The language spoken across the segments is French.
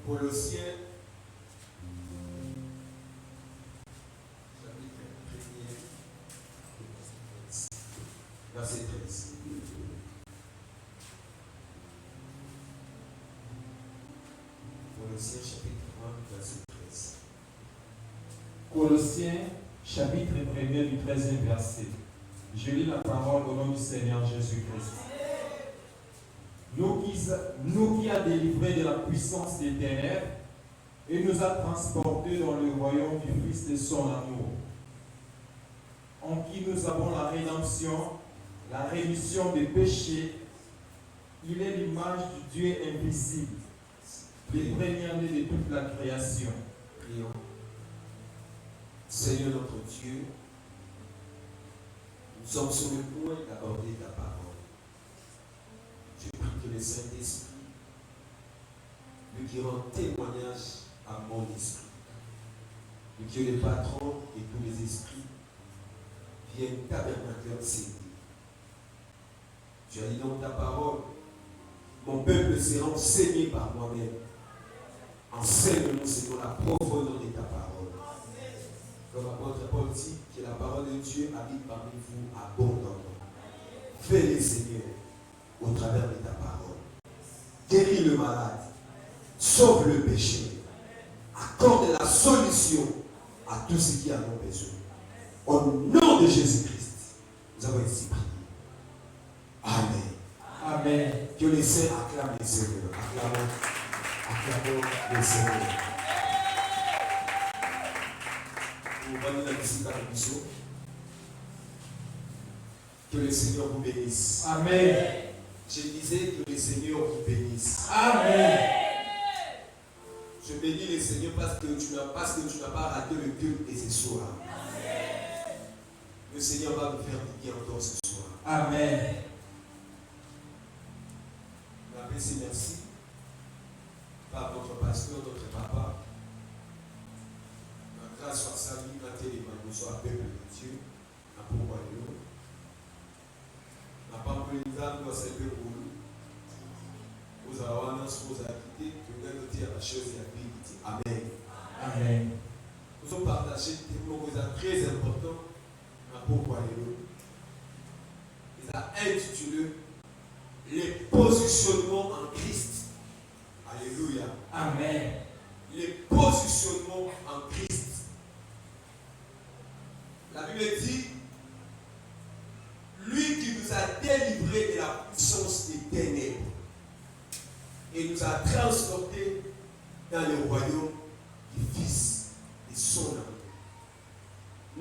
Colossiens, chapitre 1er, verset 13. Colossiens, chapitre 1, verset 13. Colossiens, chapitre 1er du 13e verset. Je lis la parole au nom du Seigneur Jésus-Christ. Nous qui a délivrés de la puissance des ténèbres et nous a transportés dans le royaume du Fils de son amour, en qui nous avons la rédemption, la rémission des péchés. Il est l'image du Dieu invisible, le premier-né de toute la création. Prions. Seigneur notre Dieu, nous sommes sur le point d'aborder ta parole. Je prie que le Saint-Esprit, lui qui rend témoignage à mon esprit, lui qui est le patron de tous les esprits, vienne tabernacle s'aider. Tu as dit dans ta parole, mon peuple sera enseigné par moi-même. Enseigne-nous selon la profondeur de ta parole. Comme apôtre Paul dit, que la parole de Dieu habite parmi vous abondamment. Fais-le, Seigneur, au travers de ta parole. Guéris le malade. Sauve le péché. Accorde la solution à tous ceux qui en ont besoin. Au nom de Jésus-Christ, nous avons ainsi prié. Amen. Amen. Que les saints acclament le Seigneur. Acclamons le Seigneur. Que le Seigneur vous bénisse. Amen. Je disais que le Seigneur vous bénisse. Amen. Je bénis le Seigneur parce que tu n'as pas raté le culte de ce soir. Amen. Le Seigneur va vous faire du bien encore ce soir. Amen. Merci, merci par votre pasteur, notre papa. La grâce soit saluée, la télévision, soit peuple de Dieu, la pourquoi nous. La pampelisa doit servir pour nous. Vous avez un suppose à quitter, que vous avez noté à la chose et à vérité. Amen. Amen. Nous avons partagé des mots très importants, la pourquoi nous. Il a intitulé les positionnements en Christ. Alléluia. Amen. Les positionnements en Christ. La Bible dit, lui qui nous a délivrés de la puissance des ténèbres et nous a transportés dans le royaume du Fils de son amour.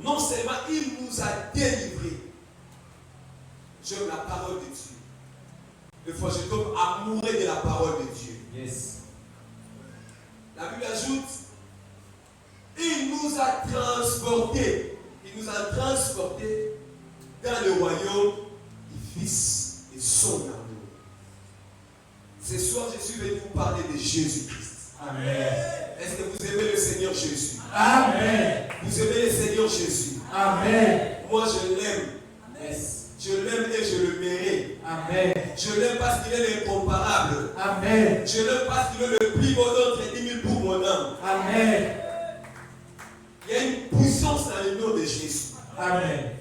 Non seulement il nous a délivrés, j'aime la parole de Dieu. Des fois, je tombe amoureux de la parole de Dieu. Yes. La Bible ajoute, il nous a transportés. Il nous a transportés dans le royaume du Fils et son amour. Ce soir, je suis venu vous parler de Jésus-Christ. Amen. Est-ce que vous aimez le Seigneur Jésus? Amen. Vous aimez le Seigneur Jésus? Amen. Moi, je l'aime. Yes. Je l'aime et je le mérite. Amen. Je l'aime parce qu'il est l'incomparable. Amen. Je l'aime parce qu'il est le plus beau d'entre 10 000 pour mon âme. Amen. Il y a une puissance dans le nom de Jésus. Amen.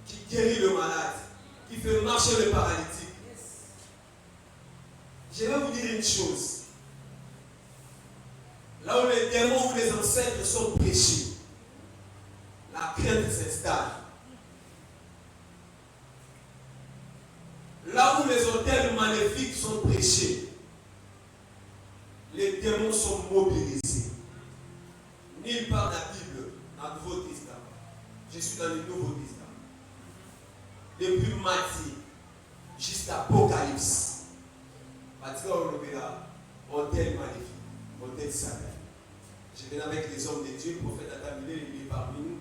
Qui guérit le malade, qui fait marcher le paralytique. Je vais vous dire une chose. Là où les démons ou les ancêtres sont prêchés, la crainte s'installe. Là où les hôtels maléfiques sont prêchés, les démons sont mobilisés. Nulle part dans la Bible, dans le Nouveau Testament. Je suis dans le Nouveau Testament. Depuis Matthieu jusqu'à Apocalypse. Matthieu, on le verra, hôtel maléfique, hôtel sacré. Je viens avec les hommes de Dieu, le prophète Atamilé, il est parmi nous.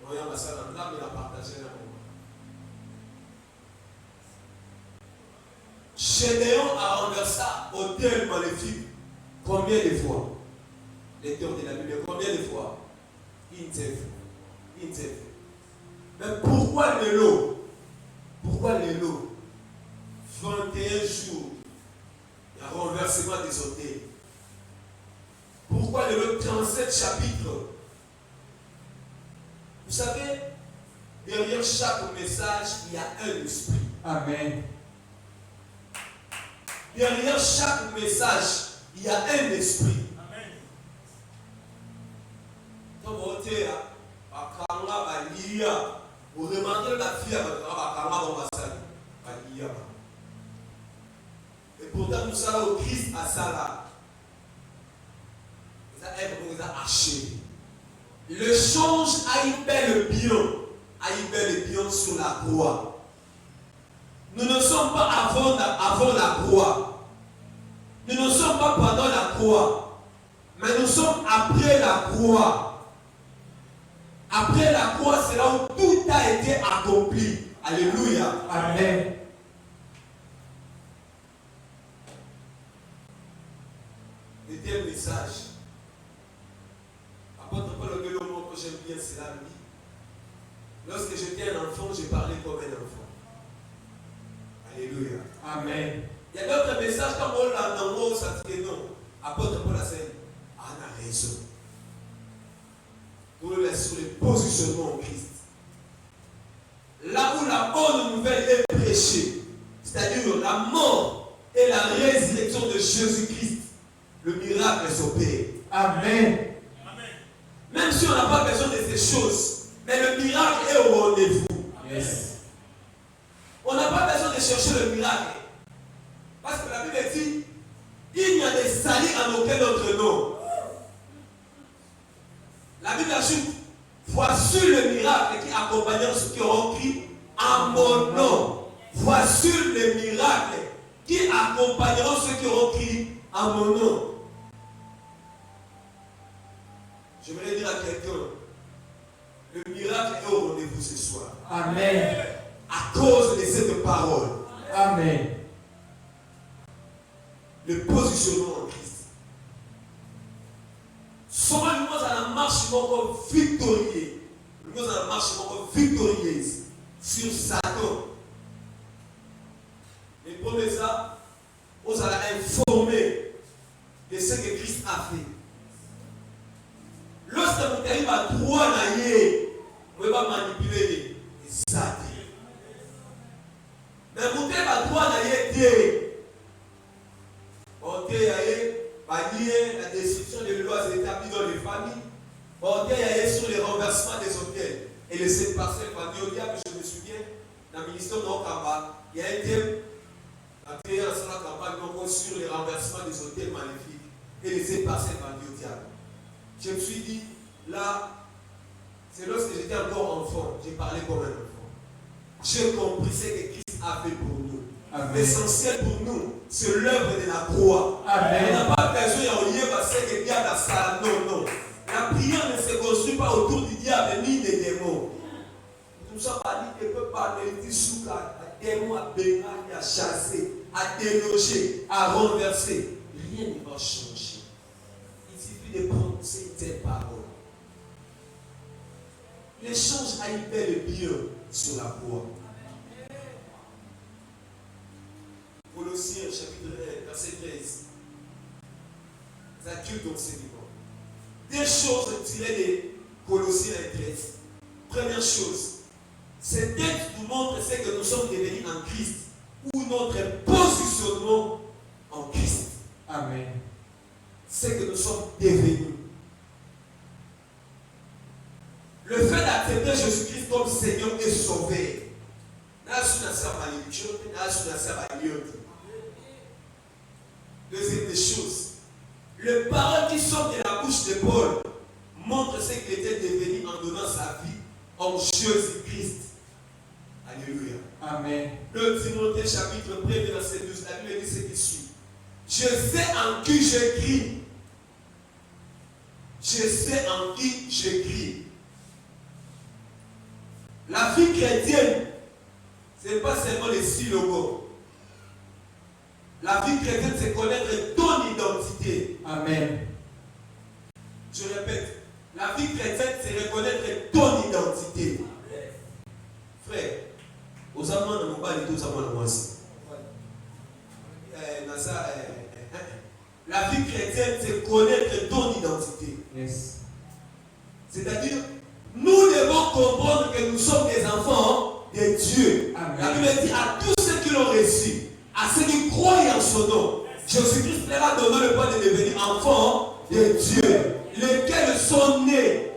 On a ma salle en âme, il a partagé un moment. Gédéon a renversé hôtel maléfique. Combien de fois? Lecteur de la Bible, combien de fois? Une seule fois. Une seule fois. Mais pourquoi le lot? Pourquoi le lot? 21 jours. Il y a renversement des hôtels. pourquoi le 37 chapitres. Vous savez, derrière chaque message, il y a un esprit. Amen. Derrière chaque message, il y a un esprit. Amen. Quand vous êtes vous remarquez la fille et pourtant nous sommes au Christ à Salah. Vous avez acheté. Le change a une belle bion sur la croix. Nous ne sommes pas avant la croix. Nous ne sommes pas pendant la croix. Mais nous sommes après la croix. Après la croix, c'est là où tout a été accompli. Alléluia. Amen. C'était un message. Apôtre Paul, le mot que j'aime bien, c'est là, lui. Lorsque j'étais un enfant, j'ai parlé comme un enfant. Alléluia. Amen. Il y a d'autres messages comme on l'a nommé, ça dit que non. Apôtre Paul a dit, on a raison. Pour le sur le positionnement en Christ. Là où la bonne nouvelle est prêchée, c'est-à-dire la mort et la résurrection de Jésus-Christ, le miracle s'opère. Amen. Même si on n'a pas besoin de ces choses, mais le miracle est au rendez-vous. Yes. On n'a pas besoin de chercher le miracle. Parce que la Bible dit, il n'y a de salut en aucun autre nom. La Bible ajoute, voici le miracle qui accompagnera ceux qui auront crié en mon nom. Voici le miracle qui accompagnera ceux qui auront crié en mon nom. Je voudrais dire à quelqu'un, le miracle est au rendez-vous ce soir. Amen. À cause de cette parole. Amen. Le positionnement en Christ. Souvent, nous avons marché victorieux. Nous avons marché victorieuse sur Satan. Les premiers ça, on a informé de ce que Christ a fait. Lorsque vous arrivez à droit, vous ne pouvez pas manipuler les Satan. Mais vous arrivez à droit, la destruction des lois établies dans les familles. Sur les renversements des hôtels. Et les 7 parcelles, je me souviens, dans le ministère de Okamba, il y a un thème sur la campagne sur les renversements des hôtels maléfiques et les 7 parcelles vendues au diable. Je me suis dit, là, c'est lorsque j'étais encore enfant, j'ai parlé comme un enfant. J'ai compris ce que Christ a fait pour nous. L'essentiel pour nous, c'est l'œuvre de la croix. Amen. On n'a pas besoin de dire ce que diable a ça. Non, non. La prière ne se construit pas autour du diable ni des démons. Nous sommes pas dit que peut parler du souka, à démon, à bénir, à chasser, à déloger, à renverser. Rien ne va changer. Il suffit de prendre ces paroles. L'échange a une belle bien sur la croix. Colossiens chapitre 1, verset 13. Ça tue dans ces livres. Des choses tirées des Colossiens 13. Première chose, ce texte nous montre ce que nous sommes devenus en Christ, ou notre positionnement en Christ. Amen. Ce que nous sommes devenus. Le fait d'accepter Jésus-Christ comme Seigneur et Sauveur. Deuxième des choses, les paroles qui sortent de la bouche de Paul montrent ce qu'il était devenu en donnant sa vie en Jésus-Christ. Alléluia. Amen. 2 Timothée chapitre 1 verset 12, la Bible dit ce qui suit. Je sais en qui j'écris. Je sais en qui j'écris. La vie chrétienne, ce n'est pas seulement les 6 logos. La vie chrétienne, c'est connaître ton identité. Amen. Je répète, la vie chrétienne, c'est reconnaître ton identité. Frère, aux amants de mon bal et tous amants de moi aussi. La vie chrétienne, c'est connaître ton identité. C'est-à-dire, nous devons comprendre que nous sommes des enfants de Dieu. Amen. La Bible dit à tous ceux qui l'ont reçu, à ceux qui croient en son nom, Jésus-Christ leur a donné le droit de devenir enfants de Dieu, lesquels sont nés.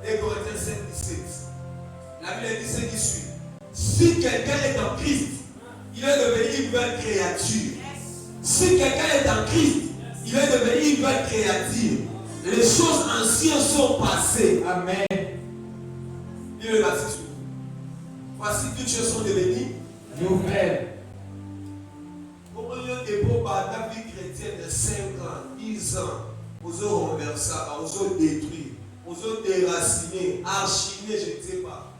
Et Corinthiens 7, 17. La Bible dit ce qui suit. Si quelqu'un est en Christ, il est devenu une nouvelle créature. Si quelqu'un est en Christ, il est devenu une nouvelle créature. Les choses anciennes sont passées. Amen. Il est passé sur nous. Voici toutes choses sont devenues nouvelles. Pour des beaux la vie chrétienne de 5 ans, 10 ans, aux autres renversés, aux autres détruits, aux autres déracinés, archivés, je ne sais pas.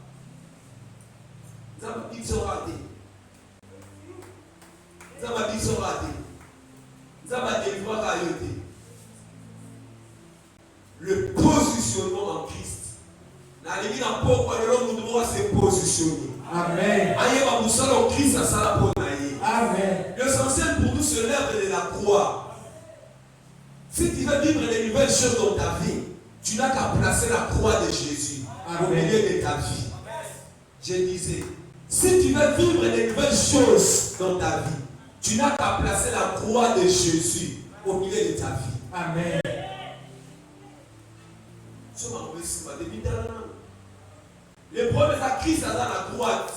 Ils sont ratés. Ils sont ratés. Le positionnement en Christ. Nous devons se positionner. Amen. Amen. L'essentiel pour nous se lève de la croix. Si tu veux vivre les nouvelles choses dans ta vie, tu n'as qu'à placer la croix de Jésus au milieu de ta vie. Je disais, si tu veux vivre les nouvelles choses dans ta vie, tu n'as qu'à placer la croix de Jésus au milieu de ta vie. Amen. Le problème c'est Christ est dans la droite.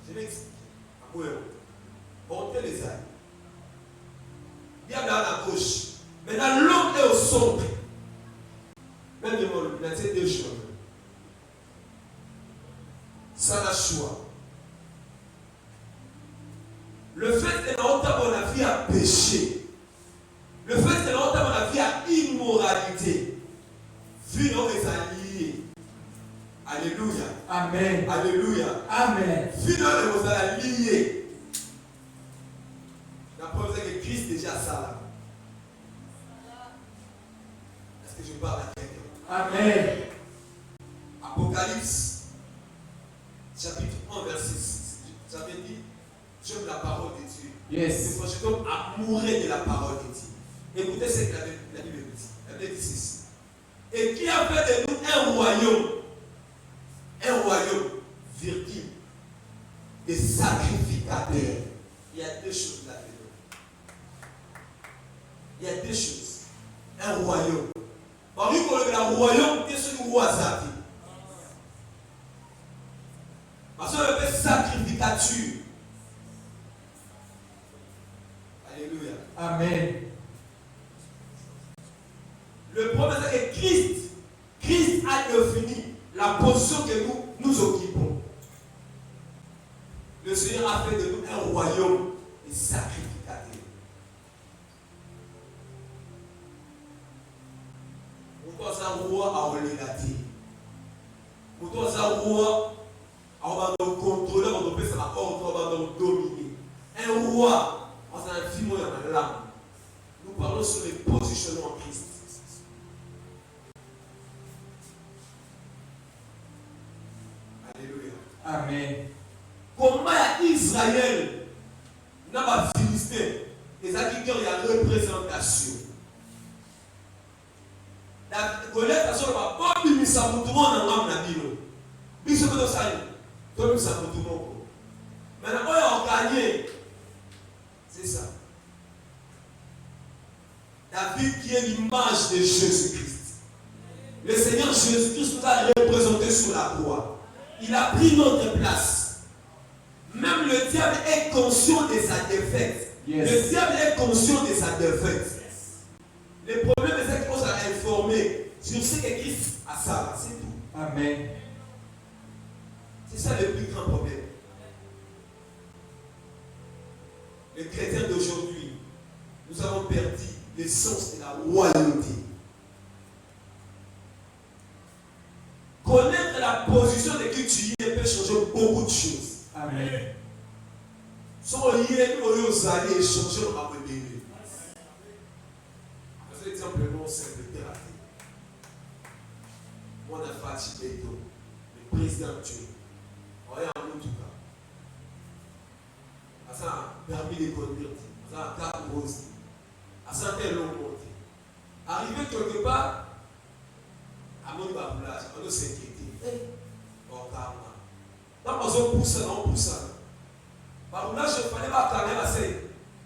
Je vais expliquer. Montez les ailes. Diable est à la gauche. Maintenant, l'homme est au centre. Même il y a ces deux choses. Ça n'a choix. Le fait que la vie a péché, le fait que la vie a immoralité, vu nos alliés. Alléluia. Amen. Alléluia. Amen. Vu nos alliés. La preuve c'est que Christ déjà ça là. Est-ce que je parle à quelqu'un? Amen. Apocalypse, chapitre 1, verset 6. J'avais dit, j'aime la parole de Dieu. Yes. Le prochain homme amoureux de la parole de Dieu. Écoutez ce que la Bible dit. La Bible dit ceci. Et qui a fait de nous un royaume virgule, des sacrificateurs. Il y a deux choses là-dedans. Il y a deux choses. Un royaume. Par exemple, le royaume, qu'est-ce que le roi a dit? Parce qu'on appelle sacrificature. Alléluia. Amen. Le problème c'est que Christ a défini la position que nous occupons. Le Seigneur a fait de nous un royaume de sacrificateurs. Pourquoi ça roi a relégaté? Pourquoi ça roi a contrôlé, on peut faire ordre, on va dominer. Un roi, on a un film dans la langue. Nous parlons sur les positionnements en Christ. Alléluia. Amen. Comment Israël n'a pas Philistin, les agriculteurs, il y a représentation. La relation va pas bien ça pour tout le monde en la Bible. Mais ce que nous savons, tout le monde ça pour tout le monde. Maintenant, on a gagné. C'est ça. David qui est l'image de Jésus-Christ. Le Seigneur Jésus-Christ nous a représenté sur la croix. Il a pris notre place. Même le diable est conscient de sa défaite. Yes. Le diable est conscient de sa défaite. Le problème c'est qu'on s'est informé sur ce que Christ a ça. C'est tout. Amen. C'est ça le plus grand problème. Les chrétiens d'aujourd'hui, nous avons perdu l'essence de la royauté. Connaître la position de qui tu es peut changer beaucoup de choses. Amen. Sans lier aux alliés et changer le rapport de Dieu. Parce que simplement, c'est le thérapie. Moi, on a fatigué le président tué. On est en tout cas. Ça a permis de conduire. Ça a un cas rose. À certains longs côtés. Arrivé quelque part, à mon baboulage, on doit s'inquiéter. Bon, calme. Donc, on pousse, on pousse. Baboulage, il fallait pas calmer la scène.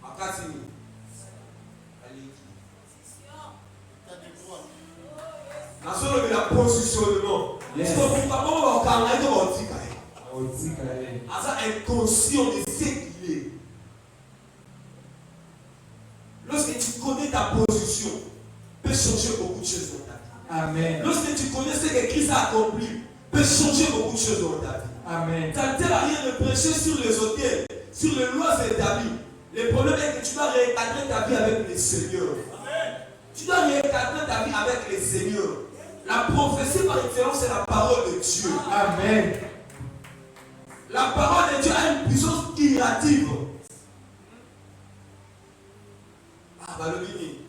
À Katini. Dans le positionnement. Parce que pour ta maman, on va calmer de ça inconscient de ce qu'il est. Lorsque tu connais ta position, peut changer beaucoup de choses dans ta vie. Amen. Lorsque tu connais ce que Christ a accompli, peut changer beaucoup de choses dans ta vie. Amen. Ça ne sert à rien de prêcher sur les hôtels, sur les lois établies. Le problème est que tu dois réencadrer ta vie avec le Seigneur. Amen. Tu dois réencadrer ta vie avec le Seigneur. La prophétie par excellence, c'est la parole de Dieu. Amen. La parole de Dieu a une puissance curative. Ah, bah le mini.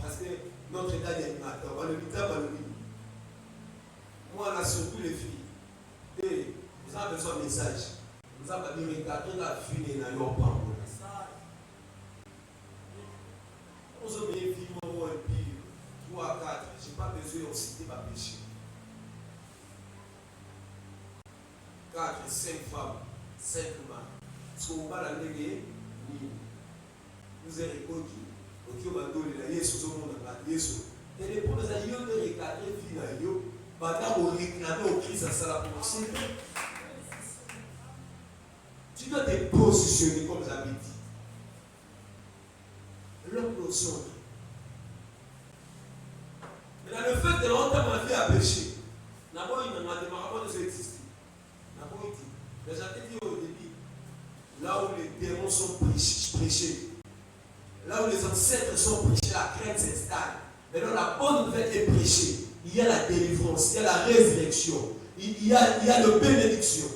Parce que notre état d'animateur, bah le mita, bah le mini. Moi, là, surtout les filles. Et vous avez besoin de message. Vous avez dit, regardez la fille et la leur parole. On se met vivement et puis 3 à 4. Je n'ai pas besoin de citer ma péché. 4, 5 femmes, 5 mâles. Parce qu'on va la léguer, nous avons récolté. Ok, on va donner la Yesu, on va la Yesu. Et les premiers aïeux de recadrer, finalement, on réclamer au Christ à ça pour nous. Tu dois te positionner comme j'avais dit. L'homme notion. Mais dans le fait de longtemps ma vie a péché, d'abord il m'a démarré de exister. D'abord il dit, mais j'avais dit au début, là où les démons sont prêchés, là où les ancêtres sont prêchés, la crainte s'installe. Maintenant la bonne nouvelle est prêchée. Il y a la délivrance, il y a la résurrection, il y a la bénédiction.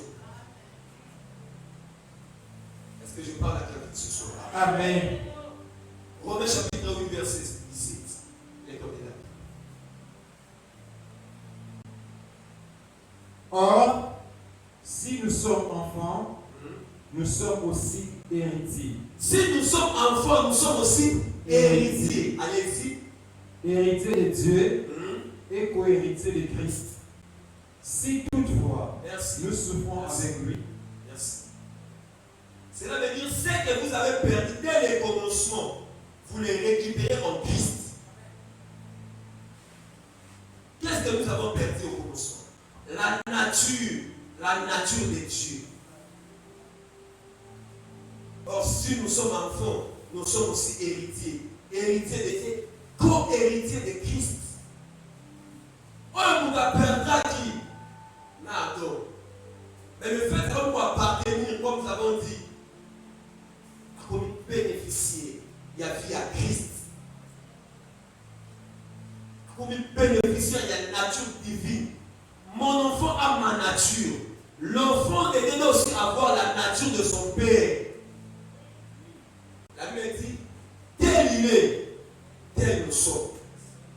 Est-ce que je parle à quelqu'un ce soir? Amen. Romains chapitre 8, verset 17. Or, si nous sommes enfants, nous sommes aussi héritiers. Si nous sommes enfants, nous sommes aussi héritiers. Allez-y. Héritiers de Dieu et co-héritiers de Christ. Si toutefois nous souffrons avec lui. Merci. Cela veut dire ce que vous avez perdu dès le commencement, vous les récupérez en Christ. Qu'est-ce que nous avons perdu au commencement? La nature de Dieu. Or, si nous sommes enfants, nous sommes aussi héritiers. Héritiers de Dieu, co-héritiers de Christ. On nous perdra qui? Non. Mais le fait qu'on doit appartenir, comme nous avons dit, comme bénéficier, il y a vie à Christ. Comme bénéficiaire, il y a une nature divine. Mon enfant a ma nature. L'enfant doit aussi avoir la nature de son père. La Bible dit, tel il est, tel nous sommes.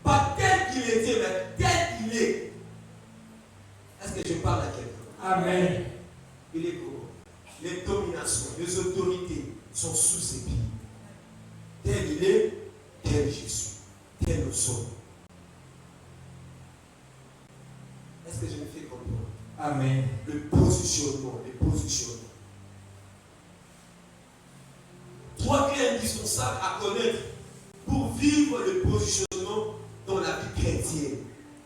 Pas tel qu'il était, mais tel qu'il est. Est-ce que je parle à quelqu'un? Amen. Il est comment? Les dominations, les autorités sont sous ses pieds. Tel il est, tel je suis, tel nous sommes. Est-ce que je me fais comprendre? Amen. Le positionnement, les positionnements. 3 clés indispensables à connaître pour vivre le positionnement dans la vie chrétienne.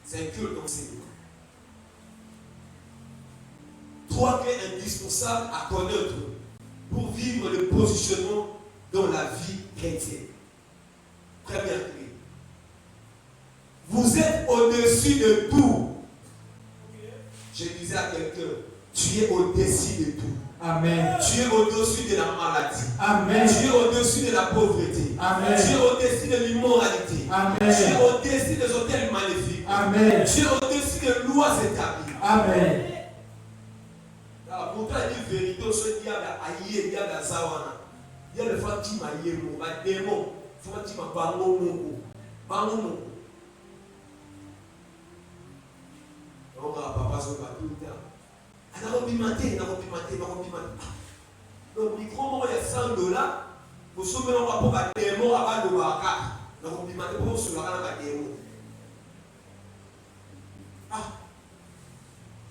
C'est un culte d'enseignement. 3 clés indispensables à connaître pour vivre le positionnement dans la vie chrétienne. Première clé. Vous êtes au-dessus de tout. Je disais à quelqu'un, tu es au-dessus de tout. Amen. Tu es au-dessus de la maladie. Amen. Tu es au-dessus de la pauvreté. Amen. Tu es au-dessus de l'immoralité. Amen. Tu es au-dessus des hôtels maléfiques. Amen. Tu es au-dessus des lois établies. Amen. Pourtant, il dit vérité, il y a la aïe, il y a la zawana. Il y a le fatima yemo, le démon, fatima bango mongo. Bango mongo. Donc, papa, ça va tout le temps. Donc, le micro, il y a $100. Vous souvenez, on va pour un démon avant le waka. Donc, on dit, pour se voir un démon. Ah,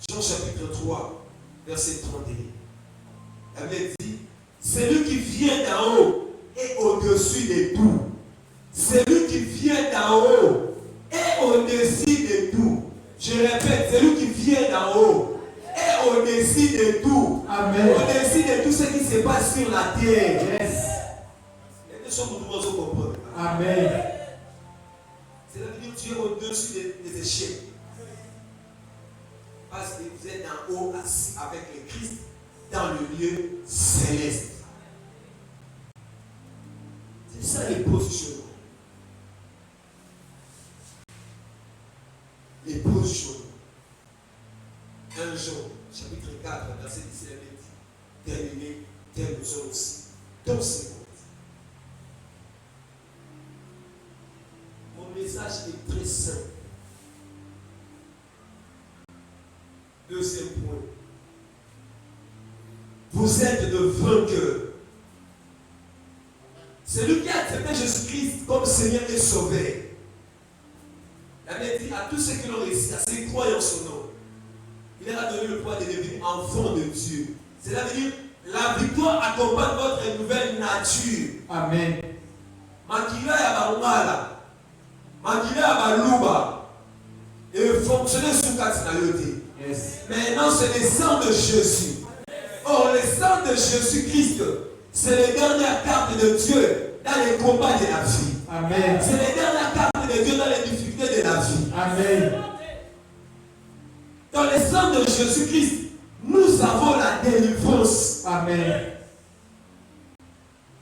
Jean chapitre 3, verset 31. La Bible dit, celui qui vient d'en haut est au-dessus de tout. Celui qui vient d'en haut est au-dessus de tout. Je répète, celui qui vient d'en haut est au-dessus de tout. Amen. Au-dessus de tout ce qui se passe sur la terre. Yes. Les deux sont pour tout le monde comprendre. Amen. C'est-à-dire que tu es au-dessus des échecs. Parce que vous êtes en haut assis avec le Christ dans le lieu céleste. C'est ça les positionnements. Les positionnements. 1 Jean, chapitre 4, verset 17, dit, terminé, tel nous sommes aussi. Dans ces mots. Mon message est très simple. Deuxième point. Vous êtes de vainqueurs. Celui qui a accepté Jésus-Christ comme Seigneur et Sauveur. La Bible dit à tous ceux qui l'ont réussi, à ceux qui croient en son nom, il leur a donné le pouvoir de devenir enfants de Dieu. Cela veut dire la victoire accompagne votre nouvelle nature. Amen. Makila ya barumala, makila ya baluba, et fonctionner sous katinaloté. Yes. Maintenant, c'est le sang de Jésus. Or, le sang de Jésus-Christ, c'est les dernières cartes de Dieu dans les combats de la vie. Amen. C'est les dernières cartes de Dieu dans les difficultés de la vie. Amen. Dans le sang de Jésus-Christ, nous avons la délivrance. Amen.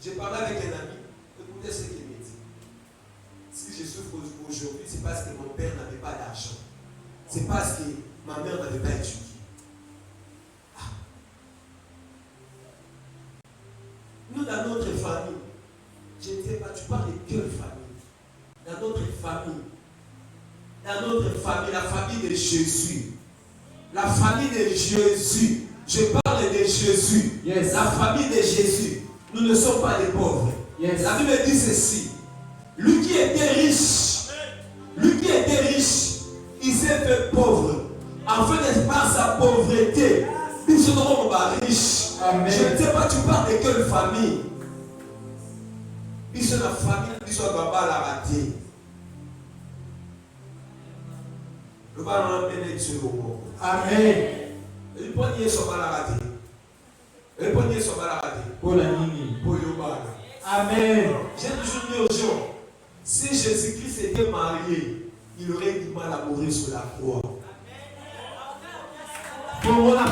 J'ai parlé avec un ami, écoutez ce qu'il me dit. Si je souffre aujourd'hui, c'est parce que mon père n'avait pas d'argent. C'est parce que ma mère n'avait pas étudié. Ah. Nous, dans notre famille, je ne sais pas, tu parles de quelle famille? Dans notre famille, la famille de Jésus. La famille de Jésus. Je parle de Jésus. Yes. La famille de Jésus. Nous ne sommes pas des pauvres. Yes. La Bible dit ceci. Lui qui était riche, il s'est fait pauvre. En fait, par sa pauvreté, nous sommes riches. Amen. Je ne sais pas, tu parles de quelle famille? Ils sont la famille, ils sont baba la raté. Le ballon a mené sur le monde. Amen. Le poignet sont mal raté. Le poignet sont mal raté. Pour la nini. Pour le ballon. Amen. J'ai toujours dit aux gens, si Jésus-Christ était marié, il aurait du mal à mourir sur la croix. Pomola.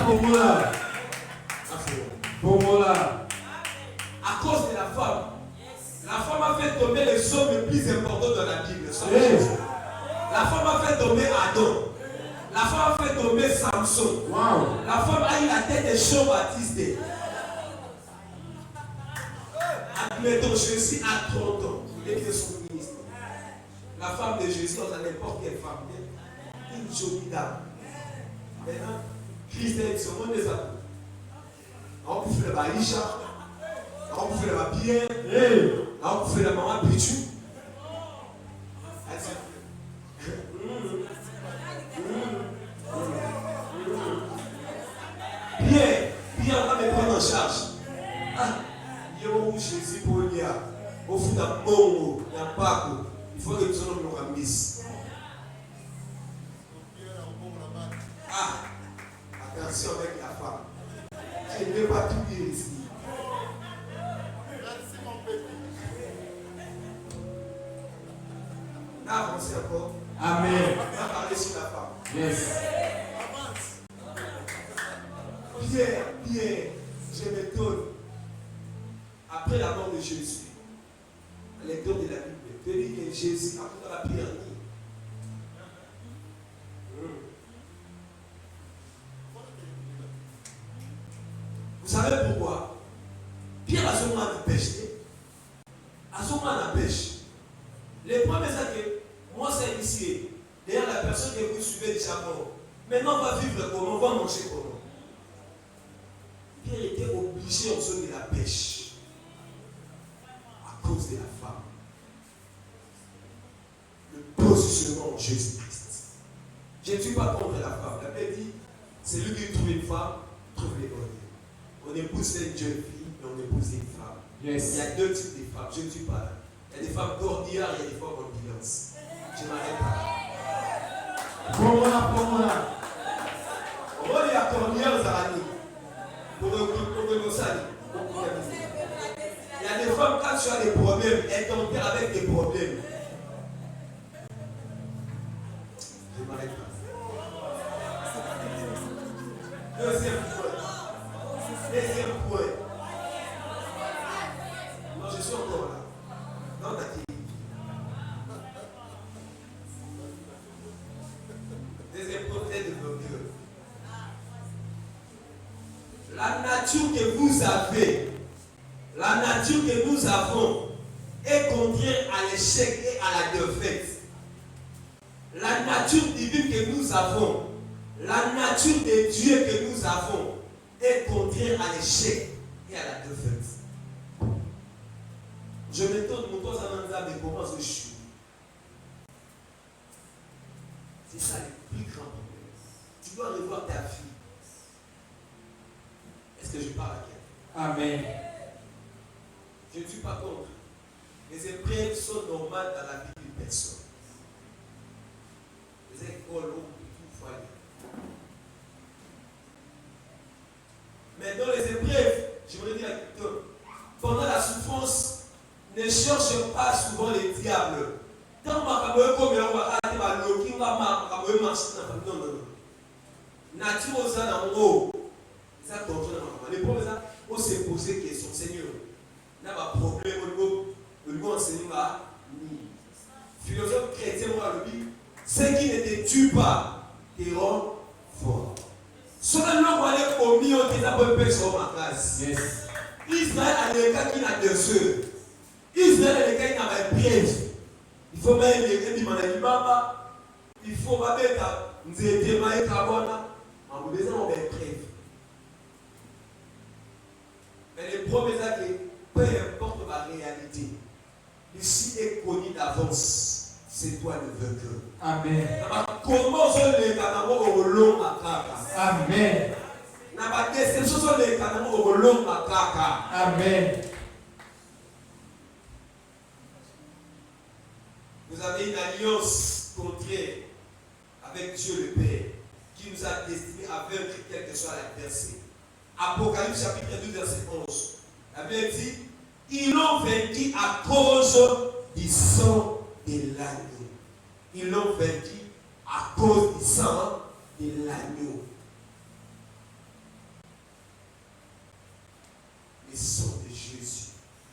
À cause de la femme a fait tomber les hommes les plus importants dans la Bible. Yes. La femme a fait tomber Adam. La femme a fait tomber Samson. Wow. La femme a eu la tête de Jean-Baptiste. Admettons, Jésus a 30 ans. Il était son ministre. La femme de Jésus, dans n'importe quelle femme, une jolie dame. Maintenant, Christ est sur le monde des amours. On peut faire la baïcha. On peut faire la bière. On peut faire la maman Pichu. Pierre va me prendre en charge. Ah, yo Jésus pour lui au fond d'un bon, d'un paco. Il faut que nous soyons nos rambis. Ah, attention avec la femme. Je ne vais pas tout dire ici. On a avancé encore. Amen. On a parlé sur la femme. Yes. Pierre, je m'étonne. Après la mort de Jésus, à lecteur de la Bible, de dire que Jésus, après la prière, vous savez pourquoi? Pierre a son moment de pêche. À son moment de pêche. Les premiers c'est que moi c'est initié. D'ailleurs, la personne que vous suivez déjà mort. Maintenant, on va vivre comment? On va manger comment? Pierre était obligé en zone de la pêche. cause de la femme. Le positionnement en Jésus-Christ. Je ne suis pas contre la femme. La Bible dit, c'est lui qui trouve une femme, trouve les bonnes. On épouse une jeune fille et on épouse une femme. Yes. Il y a deux types de femmes. Je ne suis pas là. Il y a des femmes d'ordinaire et il y a des femmes en ambulance. Je ne m'arrête pas. Comment là? On est à Cornière, Zarani. Pour le Gossani. Il y a des femmes, quand tu as des problèmes, elles t'enterrent avec des problèmes. Je ne m'arrête pas. Deuxième point. Deuxième point. Non, je suis encore là. Non, t'as dit. Deuxième point est de vos cœurs. La nature que vous avez, la nature que nous avons est contraire à l'échec et à la défaite. La nature divine que nous avons, la nature de Dieu que nous avons est contraire à l'échec et à la défaite. Je m'étonne, mon toit, ça m'a dit, mais comment je suis? C'est ça le plus grand problème. Tu dois revoir ta vie. Est-ce que je parle à quelqu'un? Amen. Je ne suis pas contre. Les épreuves sont normales dans la vie d'une personne. Les écoles ont tout foyer. Mais dans les épreuves, je voudrais dire à quelqu'un, pendant la souffrance, ne cherche pas souvent les diables. Quand on va comme on va arrêter ma loki, on va marcher dans la non, non, non. Nature aux ânes en haut. Ça contrôle les problèmes, on s'est posé question, Seigneur. Il y a un problème au niveau enseignement. Philosophe chrétien, moi, le dit, ceux qui ne te tuent pas, te rendent fort. Ceux qui n'ont pas aller au milieu, ils n'ont pas pu sur ma classe. Israël a des cas qui n'a deux sœurs. Israël a des cas qui n'a pas de piège. Il faut même les gens il faut pas mettre des mailles carbone. En besoin on va être prêt. Mais le problème est que peu importe la réalité, ici est connu d'avance. C'est toi le vainqueur. Amen. Comment sont les canaux au long à Kaka? Amen. La déception sont les canaux au long à Kaka. Amen. Vous avez une alliance contraire avec Dieu le Père qui nous a destinés à vaincre quelle que soit l'adversité. Apocalypse chapitre 12 verset 11. La Bible dit, ils l'ont vaincu à cause du sang de l'agneau. Ils l'ont vaincu à cause du sang de l'agneau. Le sang de Jésus.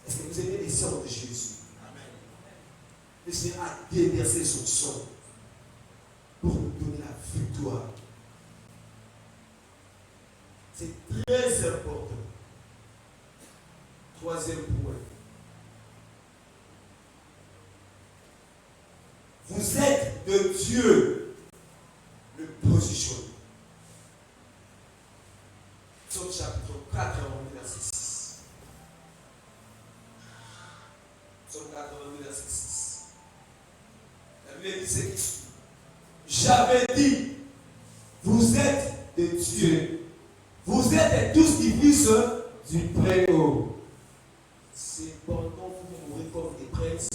Est-ce que vous aimez le sang de Jésus? Amen. Le Seigneur a déversé son sang pour nous donner la victoire. C'est très important. Troisième point. Vous êtes de Dieu le positionnement. Psaume chapitre 4, verset 6. Psaume 82, verset 6. La Bible dit c'est ici. J'avais dit, vous êtes de Dieu. Vous êtes tous des fils du Très-Haut. C'est pendant que vous mourrez comme des princes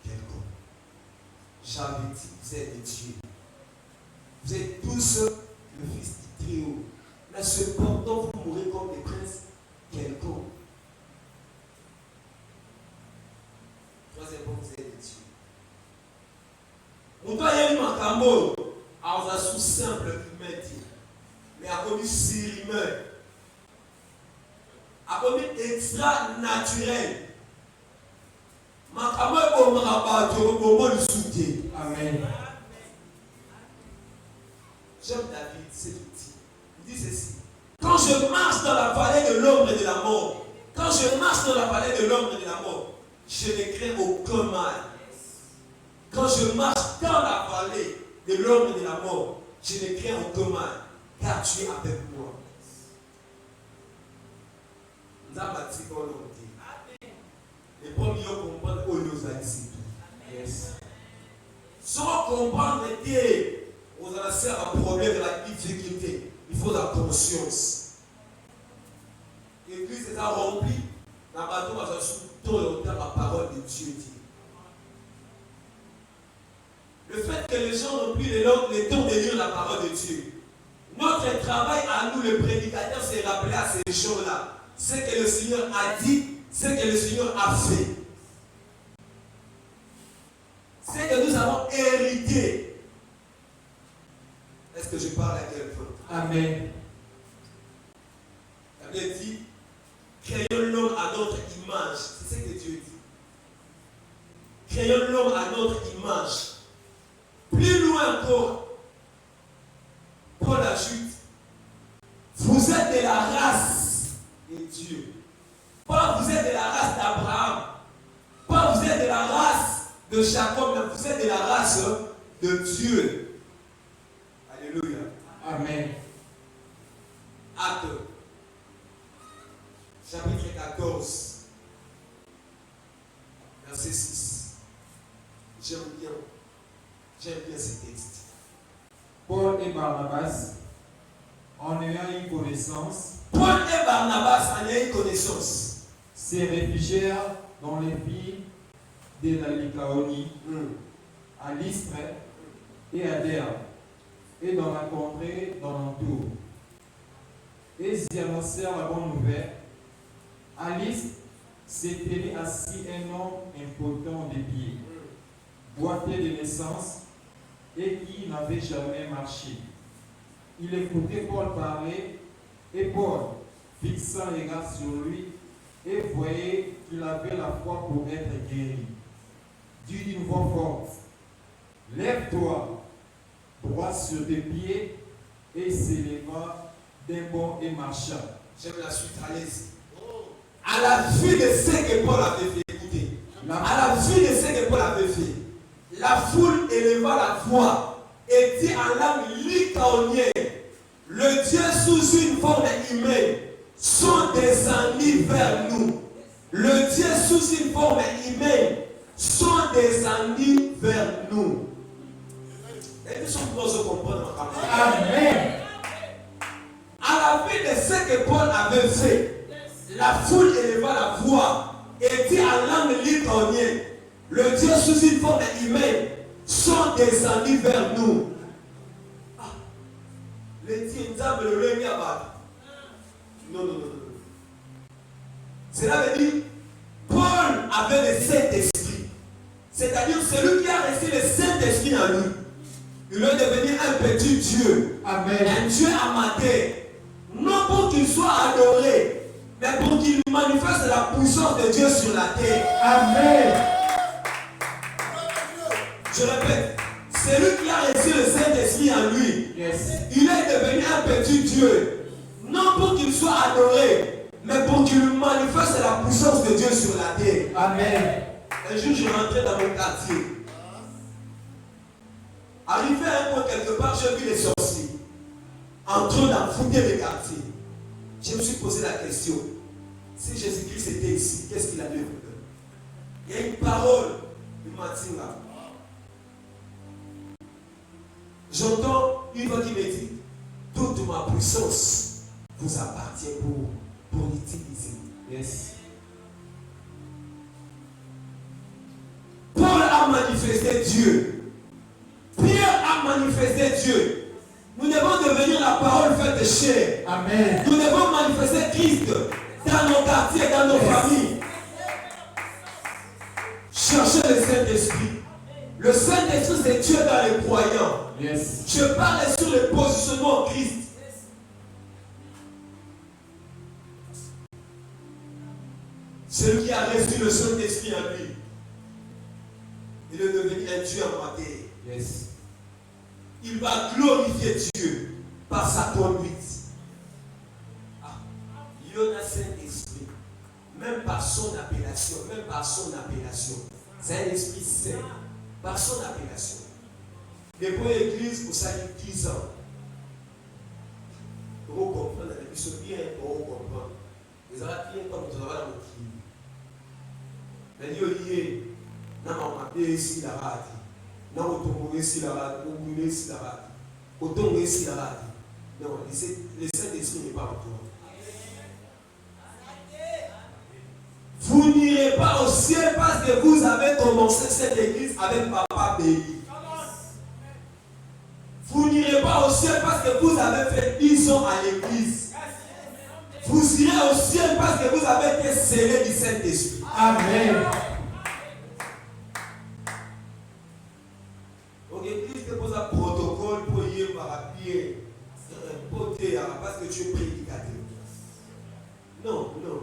quelconques. J'avais dit, vous êtes de Dieu. Vous êtes tous le fils du Très-Haut. Mais cependant, vous mourrez comme des princes quelconques. Troisième point, vous êtes de Dieu. Mon toit, il y a eu un cambo. Alors, on a sous simple humain dit. Mais à commis si humain. À commis extra naturel. Ma cambo est pour me rabattre au moment du soutien. Amen. J'aime David, c'est tout dit. Il dit ceci. Quand je marche dans la vallée de l'ombre et de la mort, quand je marche dans la vallée de l'ombre et de la mort, je ne crains aucun mal. Quand je marche dans la vallée de l'ombre et de la mort, je ne crains aucun mal, car tu es avec moi. Nous avons dit qu'on l'a dit. Les premiers comprennent où nous allons ici. Yes. Sans comprendre que vous allez faire un problème de la difficulté, il faut la conscience. L'église est remplie, la bateau va se soutenir la parole de Dieu dit. Le fait que les gens n'ont plus le temps de lire la parole de Dieu. Notre travail à nous, le prédicateur, c'est rappeler à ces choses-là. Ce que le Seigneur a dit, ce que le Seigneur a fait. Ce que nous avons hérité. Est-ce que je parle à quelqu'un? Amen. La Bible dit, créons l'homme à notre image. C'est ce que Dieu dit. Créons l'homme à notre image. Plus loin encore, Paul ajoute, vous êtes de la race de Dieu. Pas vous êtes de la race d'Abraham. Pas vous êtes de la race de Jacob, mais vous êtes de la race de Dieu. Alléluia. Amen. Acte, chapitre 14, verset 6. J'aime bien ce texte. Paul et Barnabas, en ayant une connaissance, se réfugièrent dans les villes de la Lycaonie, à Lystre et à Derbe, et dans la contrée d'alentour. Et ils y annoncèrent la bonne nouvelle. À Lystre s'était assis un homme impotent des pieds, boiteux de naissance, et qui n'avait jamais marché. Il écoutait Paul parler, et Paul, fixant les regards sur lui, et voyait qu'il avait la foi pour être guéri, dit d'une voix forte, « Lève-toi, droit sur tes pieds, et il s'éleva d'un bond et marcha. » J'aime la suite, allez-y. À la vue de ce que Paul avait fait, écoutez, à la vue de ce que Paul avait fait, la foule éleva la voix et dit en langue lycaonienne, le Dieu sous une forme humaine sont descendus vers nous. Le Dieu sous une forme humaine sont descendus vers nous. Et nous sommes pour se comprendre. Amen. À la vue de ce que Paul avait fait, la foule éleva la voix et dit en langue lycaonienne, le Dieu sous une forme humaine sont descendus vers nous. Ah, le Dieu Nzambe le Rémi Abad. Non. Cela veut dire, Paul avait le Saint-Esprit. C'est-à-dire celui qui a reçu le Saint-Esprit en lui. Il est devenu un petit Dieu. Amen. Un Dieu amateur. Non pour qu'il soit adoré, mais pour qu'il manifeste la puissance de Dieu sur la terre. Amen. Je répète, celui qui a reçu le Saint-Esprit en lui, Yes. il est devenu un petit Dieu. Non pour qu'il soit adoré, mais pour qu'il manifeste la puissance de Dieu sur la terre. Amen. Un jour, je rentrais dans mon quartier. Arrivé à un point quelque part, j'ai vu les sorciers en train d'enfouir les quartiers. Je me suis posé la question, si Jésus-Christ était ici, qu'est-ce qu'il allait faire? Il y a une parole du matin là. J'entends une voix qui me dit, toute ma puissance vous appartient pour l'utiliser. Yes. Paul a manifesté Dieu. Pierre a manifesté Dieu. Nous devons devenir la parole faite chair. Amen. Nous devons manifester Christ dans nos quartiers, dans nos familles. Cherchez le Saint-Esprit. Le Saint-Esprit, c'est Dieu dans les croyants. Yes. Je parle sur le positionnement en Christ. Celui qui a reçu le Saint-Esprit en lui, il est devenu un Dieu en matière. Yes. Il va glorifier Dieu par sa conduite. Ah, il y a un Saint-Esprit, même par son appellation, c'est un esprit saint, par son appellation. Depuis l'église, vous savez 10 ans. Vous comprenez, les bisous bien, vous comprenez. Les arabes bien comme vous avez la moquille. Mais il y a un ici la rate. Non, on ici la rate, on ici la rate. Autant ici la rate. Non, le Saint-Esprit n'est pas en toi. Vous n'irez pas au ciel parce que vous avez commencé cette église avec Papa Béli. Vous n'irez pas au ciel parce que vous avez fait 10 ans à l'église. Vous irez au ciel parce que vous avez été scellé du Saint-Esprit. Amen. Donc l'église te pose un protocole pour y aller par pied, parce que tu es prédicateur. Non, non.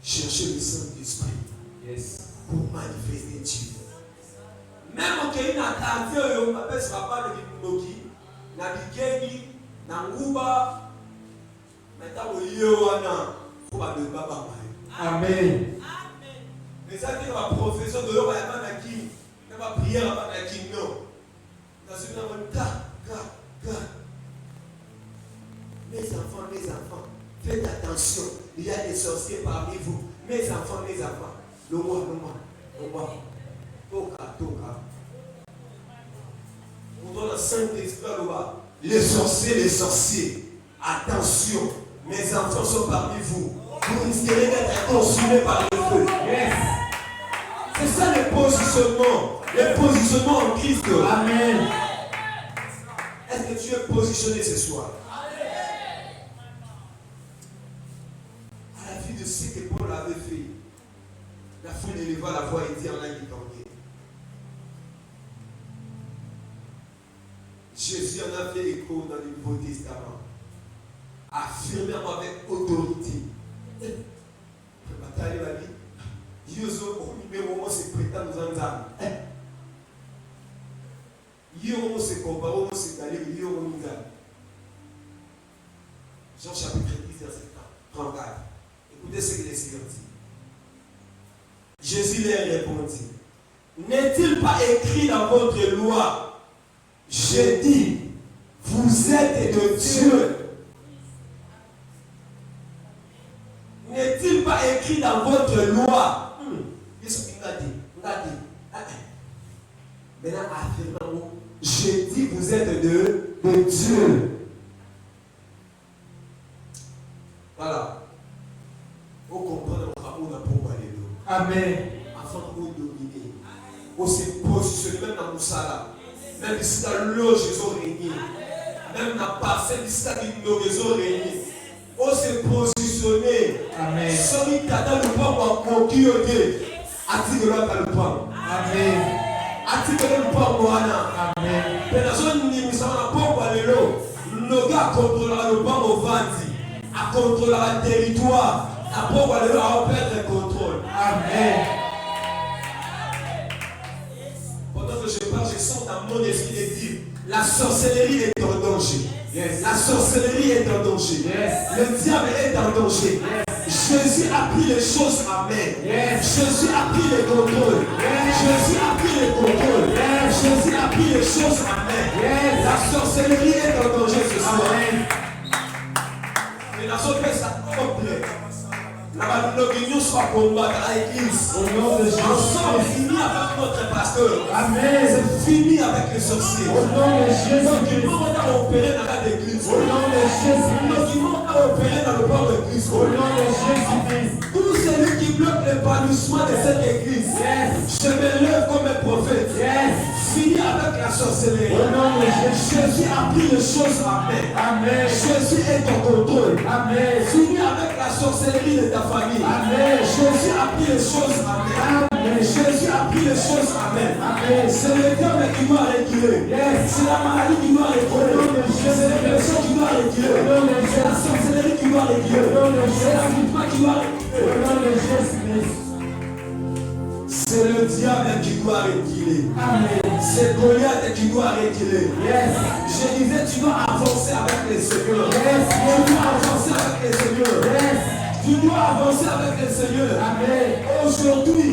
Cherchez le Saint-Esprit pour manifester Dieu. Même quand il y a un candidat, on appelle ce papa de Bimoki, Nabigeni, Nanguba, maintenant il y a un faut pas de Baba. Amen. Mais ça, c'est la profession de l'homme à la Manaki, la prière à la Manaki, non. Dans ce cas, mes enfants, faites attention. Il y a des sorciers parmi vous. Mes enfants. Le moi. Toka. On donne le Saint-Esprit là-bas. Les sorciers. Attention. Mes enfants sont parmi vous. Vous risquerez d'être consumés par le feu. Yes. C'est ça le positionnement. Le positionnement en Christ. Amen. Est-ce que tu es positionné ce soir? À la vue de ce que Paul avait fait, la foule éleva la voix et dit en langue étendue. Jésus en a fait écho dans le Nouveau Testament. Affirmant avec autorité. Le bataille va dire, Yozo, au numéro, c'est prétend nous en âme. Yozo, c'est comparé, c'est d'aller, Yozo, nous âme. Jean chapitre 10, verset 34. Écoutez ce que les Seigneur dit. Jésus leur répondit, n'est-il pas écrit dans votre loi, j'ai dit, vous êtes de Dieu. N'est-il pas écrit dans votre loi? Maintenant, affirmons, j'ai dit, vous êtes de Dieu. Voilà. Vous comprenez le amour d'un pauvre alléluia. Amen. Afin de vous dominer. Vous se positionner même dans Moussala. Même ici dans l'eau, Jésus régné. Même dans la parcelle ici dans l'eau, Jésus régné. Vous se positionner. Amen. Celui qui a dans le pain pour conquérir. Attire-le dans le pain. Amen. Attire-le le pain pour Anna. Amen. Mais la zone où nous sommes dans le pain pour alléluia. Le gars contrôlera le pain au Vandi. À contrôler le territoire, à pouvoir le perdre le contrôle. Amen. Pendant que je parle, je sens dans mon esprit de dire, la sorcellerie est en danger. Yes. La sorcellerie est en danger. Yes. Le diable est en danger. Yes. Jésus a pris les choses en main. Yes. Jésus a pris le contrôle. Yes. Jésus a pris le contrôle. Yes. Jésus a pris les choses en main. Yes. La sorcellerie est en danger ce soir. Amen. Et la sorte fait ça complet. L'opinion soit combattre à l'église. Au nom de Jésus. Ensemble, fini avec notre pasteur. Amen. C'est fini avec les sorciers. Au nom de Jésus. Donc, il faut opérer dans l'église. Au nom de Jésus. Donc, il faut opérer dans le corps de Christ. Au nom de Jésus. Tout celui qui bloque l'épanouissement de cette église. Yes. Je me lève comme un prophète. Yes. Fini avec la sorcellerie. Au nom de Jésus. Jésus a pris les choses en main. Amen. Jésus est en contrôle. Amen. Fini avec la sorcellerie de ta famille. Amen. Jésus a pris les choses en main. Amen. Jésus a pris les choses en main. Amen. C'est le diable qui doit réguler. Yes. C'est la maladie qui doit réguler. C'est les blessures qui doit réguler. C'est la sorcellerie qui doit réguler. C'est la victoire qui doit réguler. C'est le diable qui doit réguler. Amen. C'est Goliath qui doit réguler. Yes. Je disais, tu dois avancer avec les Seigneurs. Yes. Tu dois avancer avec les Seigneurs. Yes. Tu dois avancer avec les Seigneurs. Amen. Aujourd'hui,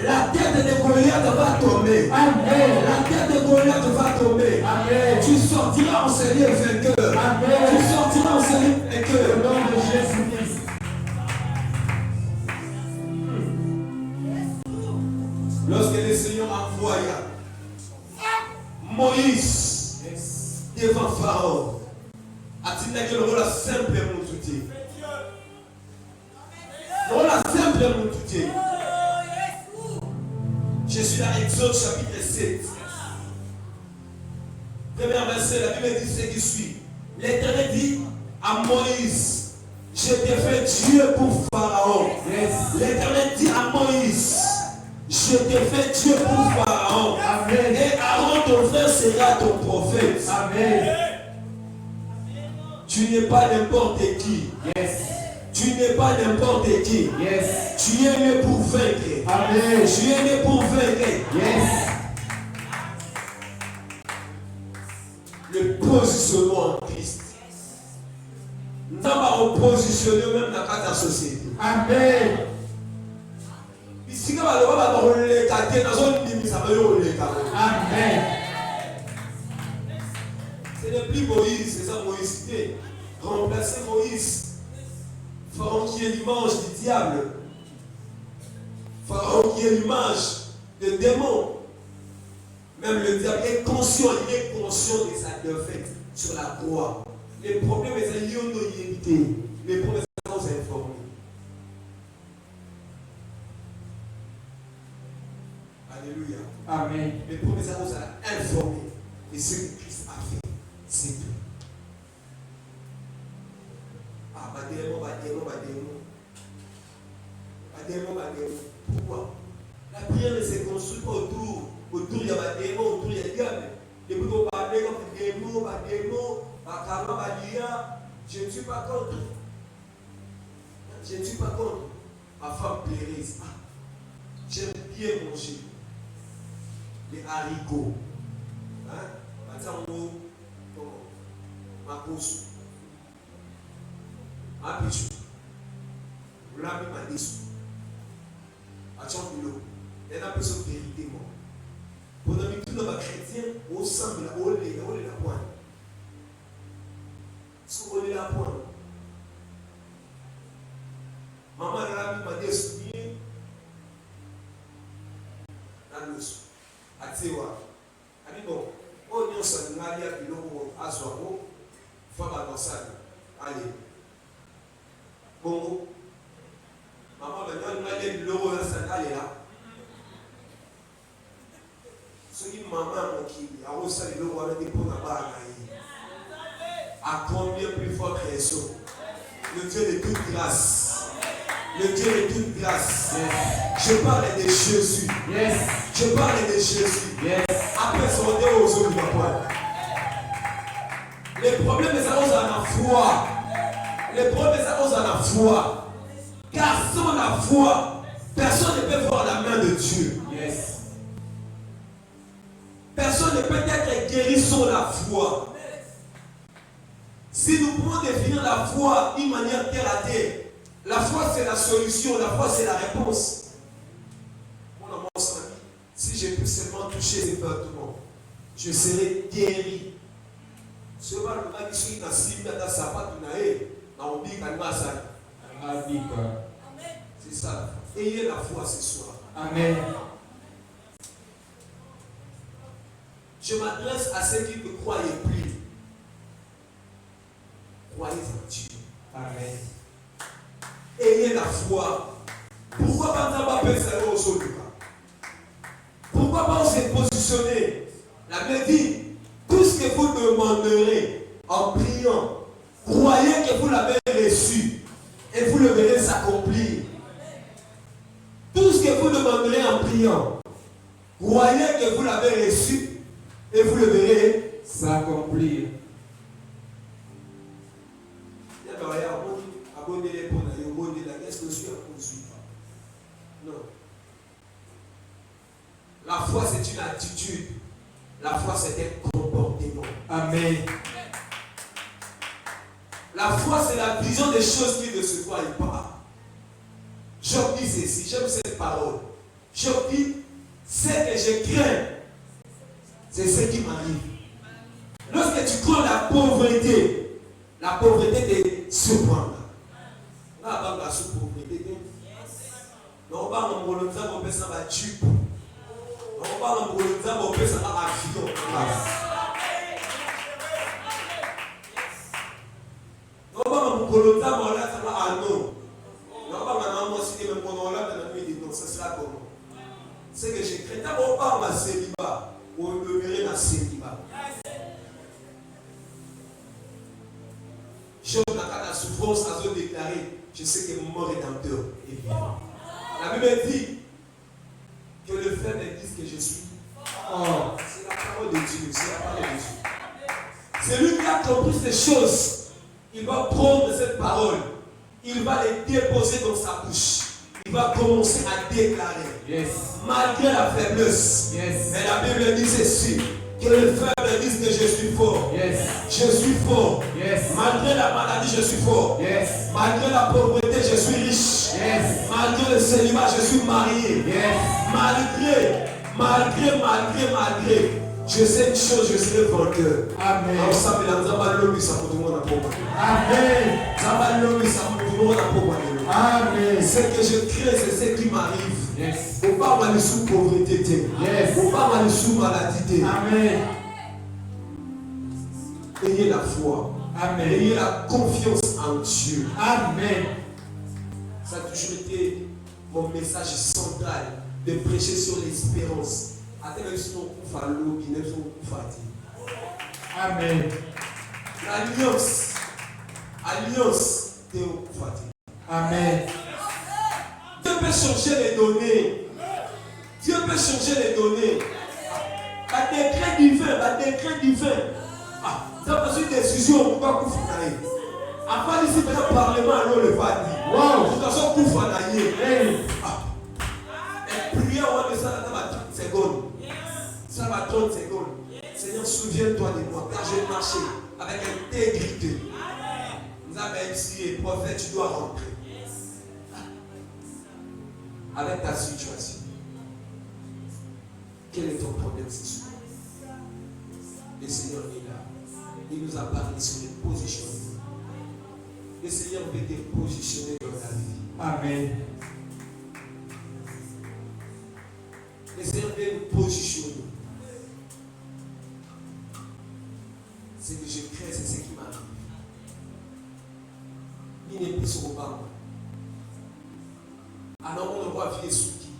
la tête de Goliath va tomber. Amen. La tête de Goliath va tomber. Amen. Tu sortiras enseigné vainqueur. Amen. Tu sortiras enseigné vainqueur. Au nom de Jésus-Christ. Lorsque le Seigneur envoya Moïse devant Pharaon, a-t-il que le rôle simple est mon tout. Le rôle simple est mon tout. Je suis dans Exode chapitre 7. Premier verset, la Bible dit ce qui suit. L'Éternel dit à Moïse, je t'ai fait Dieu pour Pharaon. L'Éternel dit à Moïse, je t'ai fait Dieu pour Pharaon. Amen. Et Aaron, ton frère, sera ton prophète. Amen. Tu n'es pas n'importe qui. Yes. Tu n'es pas n'importe qui. Yes. Tu es né pour vaincre. Amen. Tu es né pour vaincre. Yes. Le positionnement en Christ. Nous avons positionné même dans la société. Amen. Amen. Ce n'est plus Moïse, c'est ça Moïse. Remplacer Moïse. Pharaon qui est l'image du diable. Pharaon qui est l'image du démon. Même le diable est conscient, il est conscient de sa défaite sur la croix. Les problèmes sont liés aux non-unité. Les problèmes sont informés. Alléluia. Amen. Les problèmes sont informés. Et ce que Christ a fait, c'est tout. Ah, badémo. Pourquoi? La prière ne se construit pas autour il y a des démons, autour il y a des diables. Depuis qu'on parlait comme des démons, je ne suis pas contre. Je ne suis pas contre. Ma femme périsse. J'aime bien manger les haricots. Ma course. Ma pichou. L'ami m'a dit. Il y a une personne qui hérite moi. Pendant que tout le monde chrétien, au sein de la pointe. Est-ce qu'on est la pointe? Maman m'a dit souvenir dans le sou. A Tsewa. Elle dit bon, on y a un mariage à Piloko à Soabo, femme à Gonçalves. Allez. Bon. Maman m'a dit l'euro à là. Ce qui maman qui a reçu le roi de pour à combien plus fort création? Le Dieu de toute grâce. Le Dieu de toute grâce. Yes. Je parle de Jésus. Yes. Je parle de Jésus. Yes. Après son dé aux hommes de la pointe. Les problèmes des arroses à la foi. Les problèmes des arroses à la foi. Car sans la foi, personne ne peut voir la main de Dieu. Yes. Personne ne peut être guéri sans la foi. Si nous pouvons définir la foi d'une manière terre à terre, la foi c'est la solution, la foi c'est la réponse. Mon amour, si j'ai pu seulement toucher les vêtements, je serai guéri. C'est ça. Ayez la foi ce soir. Amen. Je m'adresse à ceux qui ne croyaient plus. Croyez en Dieu. Amen. Ayez la foi. Pourquoi pas nous pas penser au sol? Pourquoi pas on s'est positionné? La Bible dit, tout ce que vous demanderez en priant, croyez que vous l'avez reçu et vous le verrez s'accomplir. Tout ce que vous demanderez en priant, croyez que vous l'avez reçu et vous le verrez s'accomplir. Est-ce que je suis non. La foi, c'est une attitude. La foi, c'est un comportement. Amen. La foi, c'est la vision des choses qui ne se voient pas. Job dit ceci, j'aime cette parole. Job dit, ce que je crains, c'est ce qui m'arrive. Lorsque tu crains la pauvreté te surprendra. On va la sous-pauvreté. Non, on va en Bolonza, on peut s'en battre. parle en Bolonza, mon père, ça va avion. On parle en Bolonza, mon là, ça va à non. On parle en moi, si même mon là, dans la nuit, non, ça sera comment? C'est que j'ai créé. D'abord, on parle en célibat. On me verrait dans célibat. Job n'a pas la souffrance à se déclarer. Je sais que mon rédempteur est vivant. La Bible dit que le frère me dise que je suis. Oh, c'est la parole de Dieu. C'est la parole de Dieu. C'est lui qui a compris ces choses. Il va prendre cette parole. Il va les déposer dans sa bouche. Il va commencer à déclarer. Yes. Malgré la faiblesse. Yes. Mais la Bible dit ceci. Que le faible dise que je suis fort. Yes. Je suis fort. Yes. Malgré la maladie, je suis fort. Yes. Malgré la pauvreté, je suis riche. Yes. Malgré le célibat, je suis marié. Yes. Malgré. Je sais une chose, je serai vainqueur. Amen. Amen. Ce que je crée, c'est ce qui m'arrive. Yes. Au pas mal sous pauvreté. Yes. Au pas mal sous maladie. Amen. Ayez la foi. Amen. Ayez la confiance en Dieu. Amen. Ça a toujours été mon message central de prêcher sur l'espérance. Amen. Alliance Théo Koufati. Amen. Dieu peut changer les données. Dieu peut changer les données. Un décret divin. Ah, ça passe une décision pour pas Koufanaï. Après ici, le Parlement, alors le va dire. Wow, de toute façon, Koufanaï. Et prière, on va ça dans 30 secondes. Ça va 30 secondes. Seigneur, souviens-toi de moi, car j'ai marché avec intégrité. Nous avons ici, prophète, tu dois rentrer. Avec ta situation. Quel est ton problème ce soir? Le Seigneur est là. Il nous a parlé sur les positions. Le Seigneur veut te positionner dans ta vie. Amen. Le Seigneur veut nous positionner. Ce que je crée, c'est ce qui m'arrive. Il n'est plus sur Obama. Alors on le voit vivre sous qui?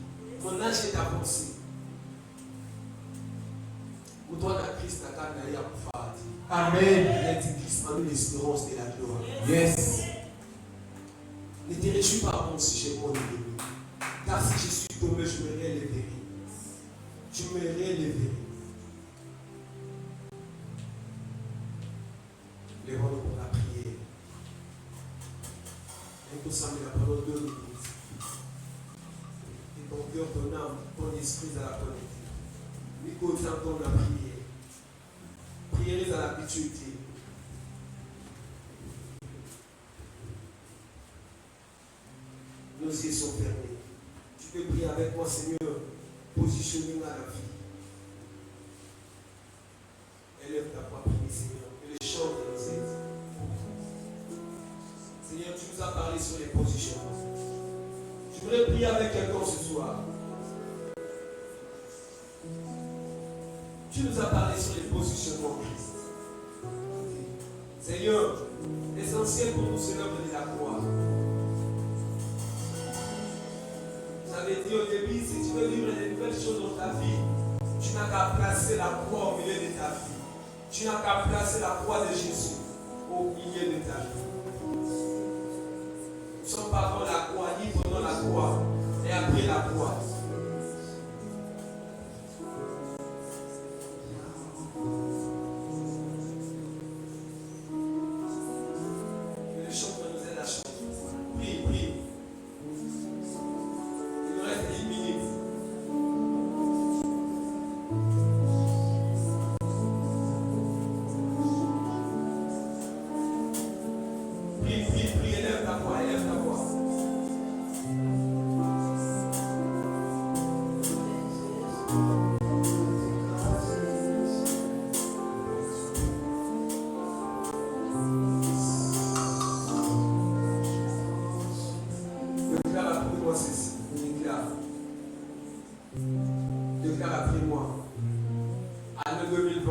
Mon âge est avancé. Ou toi, la Christ, la carne, il y a pour Amen. L'Antichrist a eu l'espérance de la gloire. Yes. Ne te réjouis pas mon sujet, mon ennemi. Car si je suis tombé, je me rééleverai. Je me rééleverai. Lève-nous pour la prière. Et nous sommes là pendant 2 minutes. Et ton cœur, ton âme, ton esprit à la connecter. Mais content la prière. Priez à l'habitude. Nos yeux sont fermés. Tu peux prier avec moi, Seigneur. Positionne-nous à la vie. Élève ta voix, prie, Seigneur. Que les chants de nous aident. Seigneur, tu nous as parlé sur les positionnements. Je voudrais prier avec quelqu'un ce soir. Tu nous as parlé sur les positionnements Christ. Seigneur, l'essentiel pour nous, c'est l'œuvre de la croix. J'avais dit au début, si tu veux vivre de nouvelles choses dans ta vie, tu n'as qu'à placer la croix au milieu de ta vie. Tu n'as qu'à placer la croix de Jésus au milieu de ta vie. Nous ne sommes pas dans la croix, ni pendant la croix, et après la croix. déclare après moi. Année 2021.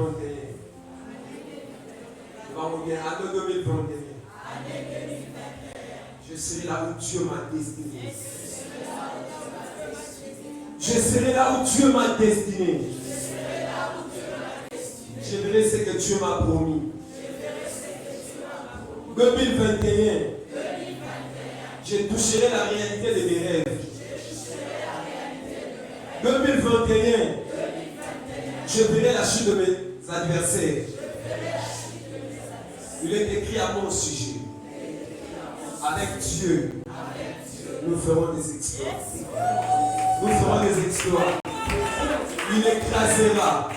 Année 2021. Je serai là où Dieu m'a destiné. Je serai là où Dieu m'a destiné. Je verrai ce que Dieu m'a promis. 2021. Je toucherai la réalité de mes rêves. 2021. Je verrai la chute de mes adversaires. Il est écrit à mon sujet. Avec Dieu, nous ferons des exploits. Nous ferons des exploits. Il écrasera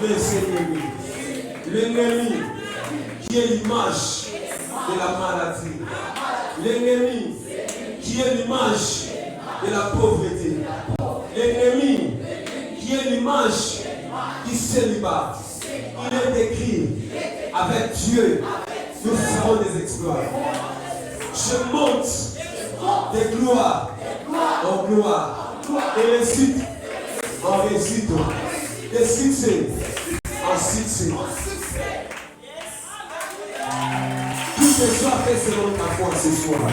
les ennemis. L'ennemi qui est l'image de la maladie. L'ennemi qui est l'image de la pauvreté. L'ennemi qui est l'image du célibat. Il est écrit, avec Dieu, nous ferons des exploits. Je monte de gloire en gloire, et réussite en réussite, de succès en succès. Qu'il te soit fait selon ta foi ce soir.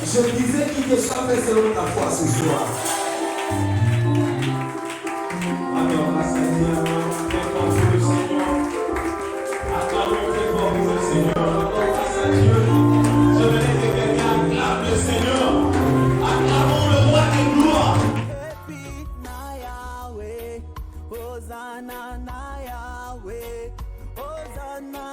Je disais qu'il te soit fait selon ta foi ce soir. Alors, la Seigneur, acclamons le Seigneur. Acclamons très fort le Seigneur. Grâce à Dieu. Je venais que quelqu'un acclame le Seigneur. Acclamons le roi des gloires. Happy na Yahweh, Hosanna na Yahweh, Hosanna